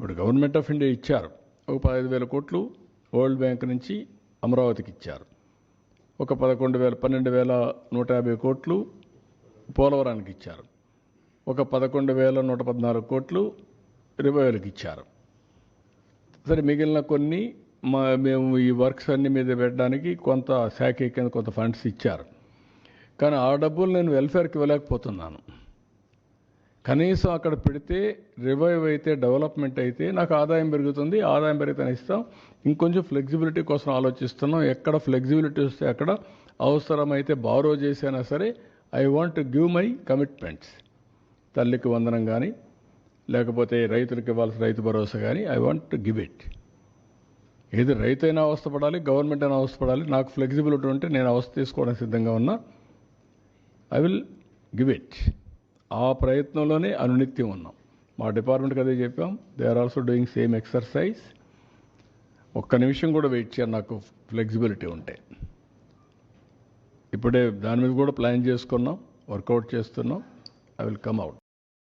ఇప్పుడు government of India ఇచ్చారు ఒక 15,000 కోట్లు వరల్డ్ బ్యాంక్ నుంచి అమరావతికి ఇచ్చారు. ఒక 12,150 కోట్లు పోలవరానికి ఇచ్చారు. ఒక 11,114 కోట్లు రివైవల్కి ఇచ్చారు. సరే, మిగిలిన కొన్ని మేము ఈ వర్క్స్ అన్ని మీద పెట్టడానికి కొంత శాఖ కింద కొంత ఫండ్స్ ఇచ్చారు. కానీ ఆ డబ్బులు నేను వెల్ఫేర్కి ఇవ్వలేకపోతున్నాను. కనీసం అక్కడ పెడితే రివైవ్ అయితే, డెవలప్మెంట్ అయితే నాకు ఆదాయం పెరుగుతుంది. ఆదాయం పెరిగితే ఇస్తాం. ఇంకొంచెం ఫ్లెక్సిబిలిటీ కోసం ఆలోచిస్తున్నాం. ఎక్కడ ఫ్లెక్సిబిలిటీ వస్తే అక్కడ అవసరమైతే బారో చేసైనా సరే I want to give my commitments. తల్లికి వందనం కానీ, లేకపోతే రైతులకు ఇవ్వాల్సిన రైతు భరోసా కానీ I want to give it. ఏది రైతైనా అవస్థపడాలి, గవర్నమెంట్ అయినా అవస్థపడాలి. నాకు ఫ్లెక్సిబిలిటీ ఉంటే నేను అవస్థ తీసుకోవడానికి సిద్ధంగా ఉన్నా. I will give it. ఆ ప్రయత్నంలోనే అనునిత్యం ఉన్నాం. మా డిపార్ట్మెంట్కి అదే చెప్పాం. They are also doing same exercise. ఒక్క నిమిషం కూడా వెయిట్ చేయాలి నాకు ఫ్లెక్సిబిలిటీ ఉంటే. ఇప్పుడే దాని మీద కూడా ప్లాన్ చేసుకున్నాం, వర్కౌట్ చేస్తున్నాం. I will come out.